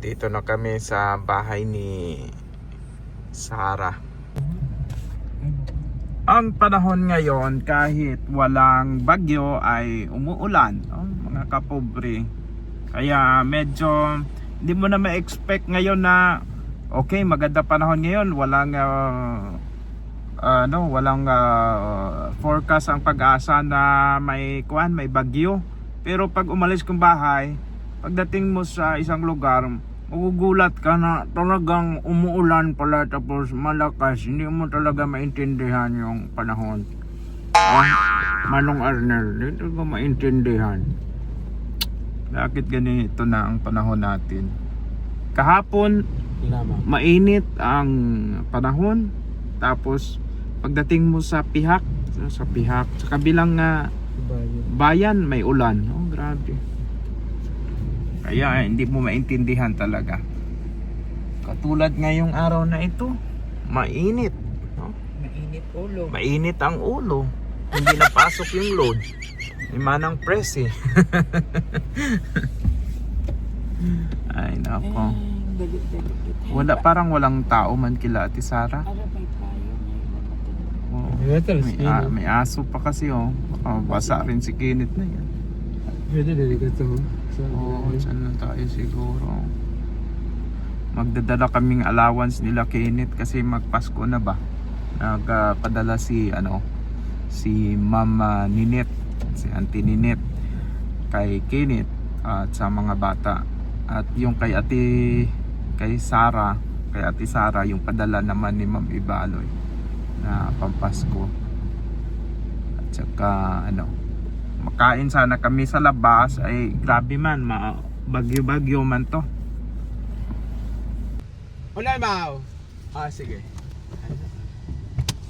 Dito na kami sa bahay ni Sarah. Ang panahon ngayon, kahit walang bagyo ay umuulan, no? Mga kapobre. Kaya medyo hindi mo na ma-expect ngayon na okay, maganda panahon ngayon, walang forecast ang pag-asa na may bagyo. Pero pag umalis kang bahay, pagdating mo sa isang lugar, magugulat ka na talagang umuulan pala tapos malakas. Hindi mo talaga maintindihan yung panahon. Manong Arnel, hindi ko maintindihan. Bakit ganito na ang panahon natin? Kahapon, mainit ang panahon. Tapos pagdating mo sa Pihak, sa kabilang bayan, may ulan. Oh, grabe. Kaya hindi mo maintindihan talaga. Katulad ngayong araw na ito, mainit, no? Mainit ulo. Mainit ang ulo. Hindi napasok yung load. May manang press eh. Ay nako. Wala, parang walang tao man kila Ate Sarah. Oh, may aso pa kasi oh. Basa rin si Kenneth na yan. Pwede din ito. Oo, saan lang tayo siguro. Magdadala kaming allowance nila Kenneth kasi magpasko na ba. Nagpadala si Mama Ninette, si Auntie Ninette kay Kenneth at sa mga bata. At yung kay Ate Sarah yung padala naman ni Ma'am Ibaloy na pampasko. At saka makain sana kami sa labas, ay grabe man, bagyo man to. Wala mau. Sige.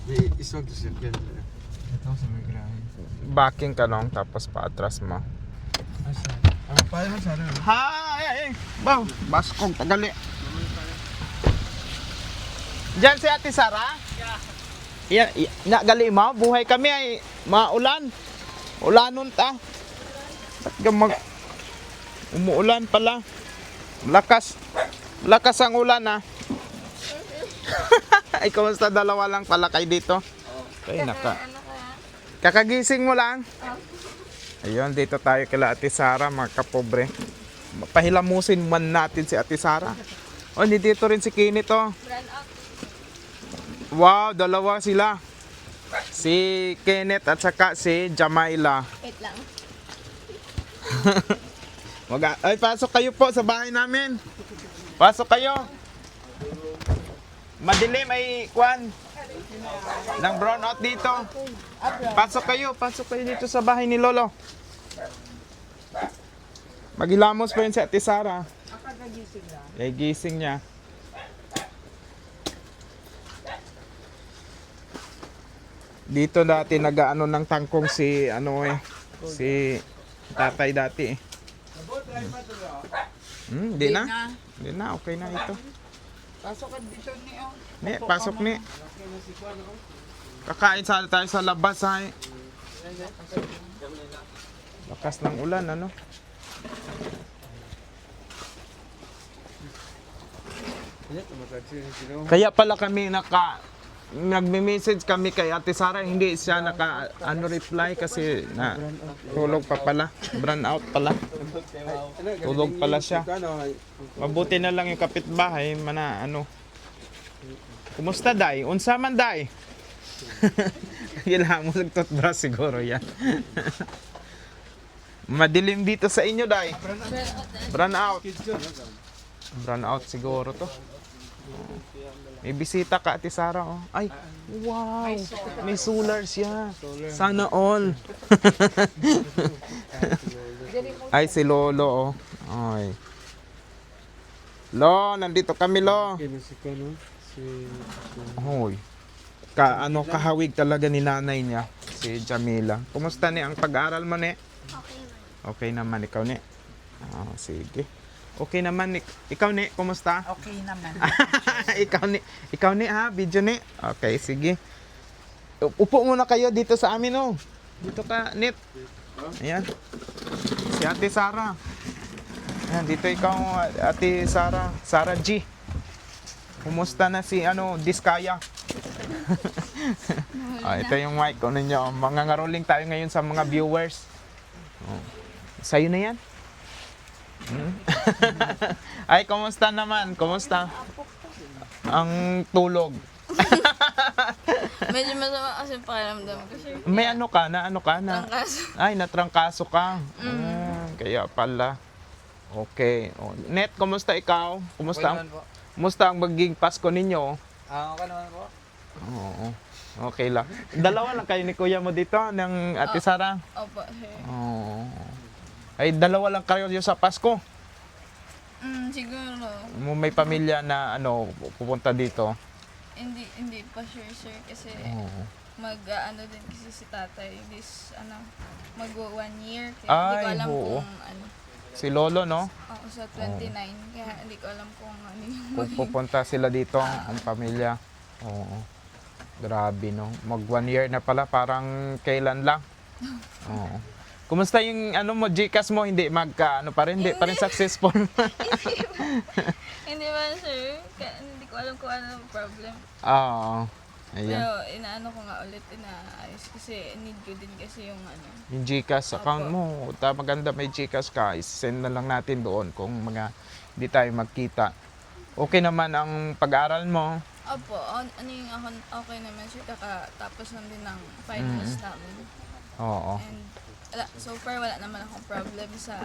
May iswag to siya. Ito sa may grahe. Backing ka nung tapos paatras mo. Asa? Paano sana? Hay! Baw, baskong tagali. Diyan si Ate Sarah? Yeah. Nagali mo, buhay kami ay maulan. Ulanon ta. Umuulan pala. Lakas ang ulan ah. Ay, kamusta? Dalawa lang pala kayo dito? Okay, kakagising mo lang? Ayun, dito tayo kila Ate Sarah, mga kapobre. Pahilamusin man natin si Ate Sarah. Oh, dito rin si Kenneth oh. Wow, dalawa sila. Si Kenneth at saka si Jamaila. Wait lang. Ay, pasok kayo po sa bahay namin. Pasok kayo. Madilim ay kwan ng brown out dito. Pasok kayo dito sa bahay ni Lolo. Maghilamos pa yun si Ate Sarah. Ay, gising niya. Dito dati nag-ano ng tangkong si si tatay dati eh. Di na, okay na ito. Pasok ka dito niyo. Pasok ni. Kakain sana tayo sa labas ay. Lakas ng ulan ano. Kaya pala kami nagme-message kami kay Ate Sarah, hindi siya reply kasi tulog pa pala, brown out pala. Tulog pala siya. Mabuti na lang yung kapitbahay Kumusta day? Unsa man day? Kailangan mo nagtoothbrush siguro yan. Madilim dito sa inyo day. Brown out. Brown out siguro to. May bisita ka Ate Sarah oh. Ay, wow. May solar siya. Sana all. Ay si Lolo oh. Ay. Lo, nandito kami Lo. Hoy. Kahawig talaga ni nanay niya, si Jamila. Kumusta ni ang pag-aaral mo ni? Okay naman ikaw ni. Sige. Okay naman ikaw ni, kumusta? Okay naman. ikaw ni ha, video ni. Okay, sige. Upo muna kayo dito sa amin oh. Dito ka, Nit. Ayan. Si Ate Sarah. Ayan, dito ikaw, Ate Sara, Sara G. Kumusta na si Diskaya? Ito yung mic ko ninyo. Mga ngaroling tayo ngayon sa mga viewers. Oh. Sa'yo na yan? Ay, kumusta naman? Kumusta? Ang tulog. Medyo masama kasi yung pakiramdam ko, sir. May ano ka na? Trangkaso. Ay, natrangkaso ka. Kaya pala. Okay. Oh. Net, kumusta ikaw? Kumusta ang magiging Pasko ninyo? Okay naman po. Oo. Okay lang. Dalawa lang kayo ni kuya mo dito ng Ate Sara? Opo, sir. Oo. Ay, dalawa lang kayo sa Pasko? Siguro. May pamilya na pupunta dito? Hindi pa sure, sir. Kasi Oo. din kasi si tatay mag 1 year. Kaya hindi ko Ay, alam oo. kung ano. Si Lolo, no? Ako sa 29. Kaya hindi ko alam kung ano yung Kung pupunta sila dito, ang pamilya. Oo. Grabe, no? Mag 1 year na pala, parang kailan lang. Oo. Kumusta yung Gcash mo? Hindi pa rin? Hindi pa rin successful. Hindi ba, sir? Kaya hindi ko alam kung ano ang problem. Oo. Ayan. Pero inaano ko nga ulit, inaayos kasi need ko din kasi yung Yung Gcash account Opo. mo, maganda may Gcash ka, send na lang natin doon kung hindi tayo magkita. Okay naman ang pag-aaral mo. Opo, okay naman sir, kakatapos lang din ng finals namin. Oo. And so far wala naman akong problem sa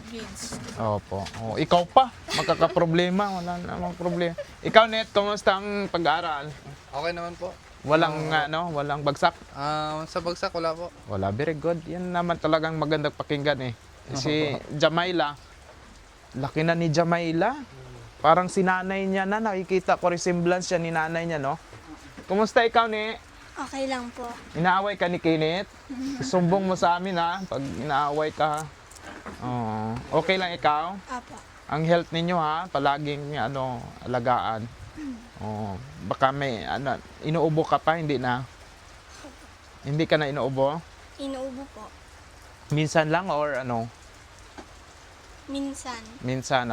grades. Opo. Oh, ikaw pa, magkakaproblema, wala namang problema. Ikaw, Net, kumusta ang pag-aaral? Okay naman po. Walang walang bagsak? Sa bagsak wala po. Wala, very good. Yan naman talagang magandang pakinggan eh. Si Jamaila, laki na ni Jamaila. Parang si nanay niya na, nakikita ko resemblance siya ni nanay niya, no? Kumusta ikaw, Ni? Okay lang po. Inaaway ka ni Kenneth? Sumbong mo sa amin, ha? Pag inaaway ka. Oo. Okay lang ikaw? Apo. Ang health ninyo, ha? Palaging, alagaan. Oo. Baka may, inuubo ka pa, hindi na? Hindi ka na inuubo? Inuubo po. Minsan lang or Minsan. Minsan,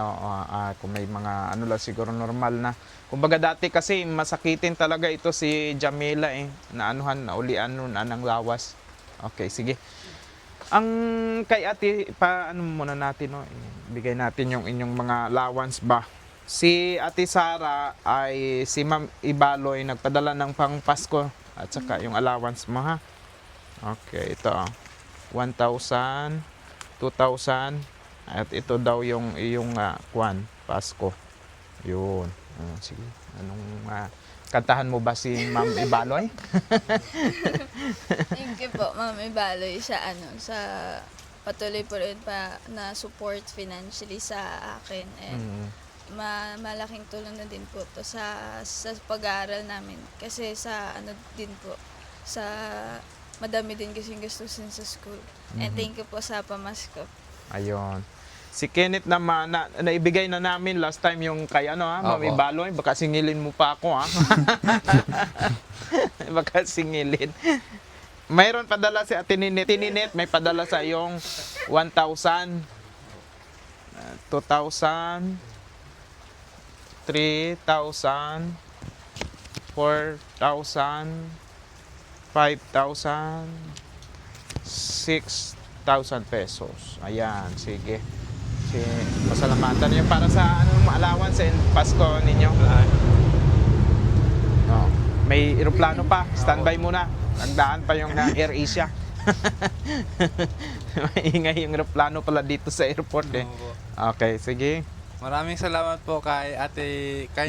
kung may mga lang siguro normal na. Kumbaga dati kasi masakitin talaga ito si Jamila naulian nun ng lawas. Okay, sige. Ang kay ate, muna natin, bigay natin yung inyong mga allowance ba. Si Ate Sara ay si Ma'am Ibaloy nagpadala ng pang Pasko at saka yung allowance mo, ha. Okay, ito 1,000, 2,000 at ito daw yung iyong Pasko. Yun. Sige. Kantahan mo ba si Ma'am Ibaloy? Thank you po, Ma'am Ibaloy, sa patuloy po rin pa na support financially sa akin. And malaking tulong na din po to sa pag-aaral namin. Kasi din po, madami din kasi gastusin sa school. And thank you po sa pamasko. Ayun. Si Kenneth naman, naibigay na namin last time yung kay Ma'am Opo. Ibaloy. Baka singilin mo pa ako, ha? Baka singilin. Mayroon padala si Ate Ninet. Ninet, may padala sa iyong 1,000, 2,000, 3,000, 4,000, 5,000, 6,000 pesos. Ayan, sige. Pasalamatan niyo para sa allowance and Pasko ninyo. Oh, may eroplano pa. Standby muna. Nagdaan pa yung Air Asia. Maingay yung eroplano pala dito sa airport eh. Okay, sige. Maraming salamat po kay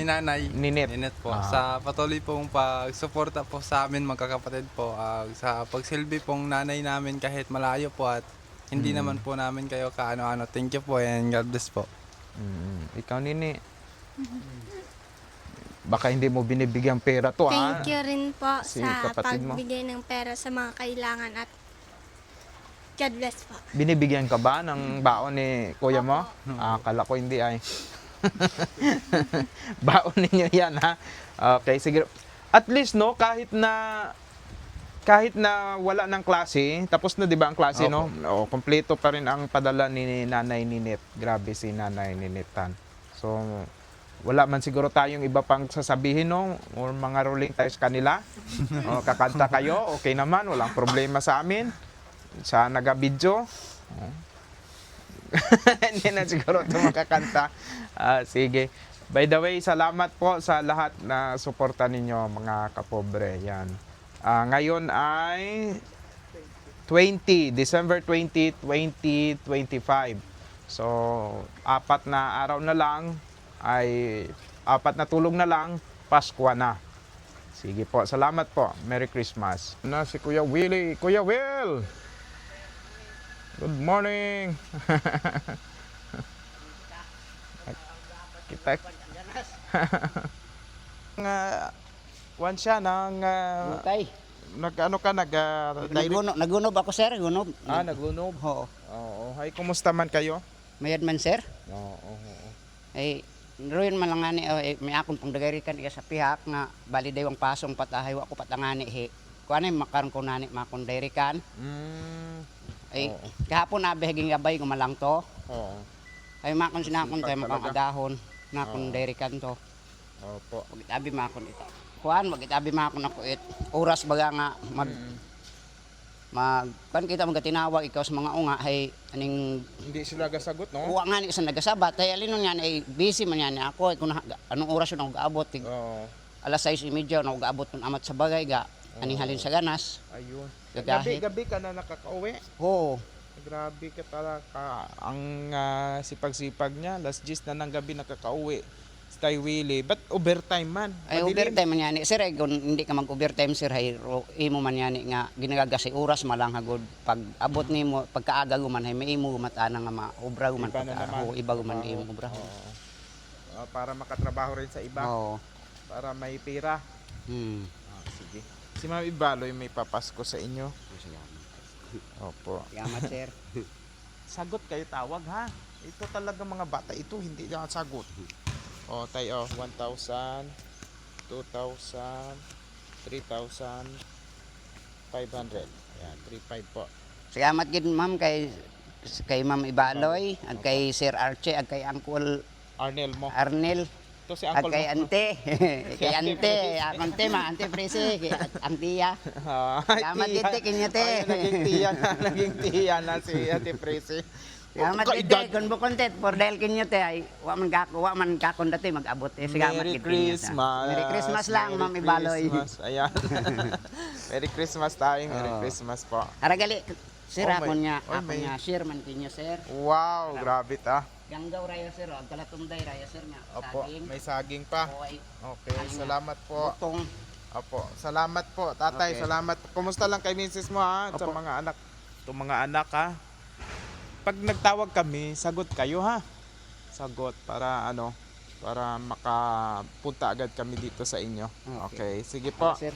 Nanay Ninet. po sa patuloy pong pagsuporta po sa amin magkakapatid po, sa pagsilbi pong nanay namin kahit malayo po at hindi naman po namin kayo kaano-ano. Thank you po and God bless po. Ikaw, Nini. Baka hindi mo binibigyan pera to, ha? Thank you rin po Si sa kapatid mo. pagbigay ng pera sa mga kailangan at God bless po. Binibigyan ka ba ng baon ni kuya mo? Akala ko hindi ay. Baon ninyo yan, ha? Okay, sige. At least, no, kahit na kahit na wala ng klase, tapos na 'di ba ang klase, Opo. no? O, kompleto pa rin ang padala ni Nanay Ninit. Grabe si Nanay Ninitan. So, wala man siguro tayong iba pang sasabihin, no? O mga rolling tayo sa kanila. O, kakanta kayo, okay naman, walang problema sa amin. Sa naga-video. O. Hindi na siguro ito makakanta. Sige. By the way, salamat po sa lahat na suporta ninyo, mga kapobre. Yan. Ngayon ay December 20, 2025. So, 4 na araw na lang ay 4 na tulog na lang, Pasko na. Sige po, salamat po. Merry Christmas. Na si Kuya Willie. Kuya Will! Good morning! Kita. Wan siya nang Tay, nag-ano ka direct. nagunob ako sir, gunob. Nagunob. Oo. Oo. Hay, kumusta man kayo? Mayad man sir. Oo. Ay roon man lang ngani may akon pang dagarikan iya sa pihak nga bali daywang pasong patahay wa ko patangani he. Kuanay makaron ko nani makon dayrikan. Ay Oo. kahapon na behaging gabay gumalang to. Oo. Ay makon sinakon tay Sipag makagahon nakon dayrikan to. Opo. Wag itabi makon ito. Kuan wag itabi makon ako it. Oras baga nga kan kita magatinawag ikaw sa mga unga ay aning Hindi sila gasagot, no? uwa nga ni sa nagasabat ay alin nun yan ay busy man yan ako ay kung anong oras yun ako gaabot Oo. alas 6:30 na ako gaabot nun amat sa bagay ga aning halin sa ganas Ayun. Gagahi. Gabi ka na nakakauwi. oo Grabe ka talaga. Ang sipag-sipag niya. Last gist na ng gabi nakakauwi. Stay Willie. But overtime man. ay Madilim. overtime man yan sir ay kung hindi ka mag overtime sir ay imo man yan nga ginagagasi oras malang hagod pag abot nimo pagkaaga guman ay may imo gumatana nga maobra guman Iba na naman. iba guman di imo obra Oo. Para makatrabaho rin sa iba. oo Para may pira. Sige. Si Ma'am Ibaloy may papasko sa inyo. Opo. salamat sir Sagot kayo tawag, ha? Ito talaga mga bata ito, hindi na sagot. O, tayo, 1,000, 2,000, 3,000, 500. Yan, 3,500 po. salamat gid ma'am kay Ma'am Ibaloy at kay Sir Archie at kay Uncle Arnel mo. Arnel Ito si at Uncle kay mo. Ante. Kay Ante, akong tema, Ante Prese, kay Antia. Salamat Tiya. dito kinyate. Ay, naging tiya na, naging tiya na si Ate Presi. Salamat dito, kun bu kontet for dahil kinyate ay wa man kakon dati mag-abot salamat Merry gid Christmas. Merry Christmas lang, Merry Ma'am Ibaloy. Christmas. Ayan. Merry Christmas tayo. Merry Oo. Christmas po. Aragali sir Oh, ako may- niya, oh, ako may- niya share man kinyo sir. Wow, grabe ta. Ganggaw rayo sir, ang kalatumday rayo sir nga. Opo, Saging. may saging pa. Oo, ay Okay, Ano nga? salamat po. butong. Opo, salamat po. Tatay, Okay. salamat. Kumusta lang kay misis mo, ha? Sa Opo. mga anak. Itong mga anak, ha? Pag nagtawag kami, sagot kayo, ha? Sagot para para makapunta agad kami dito sa inyo. Okay. Okay, sige po. Sir.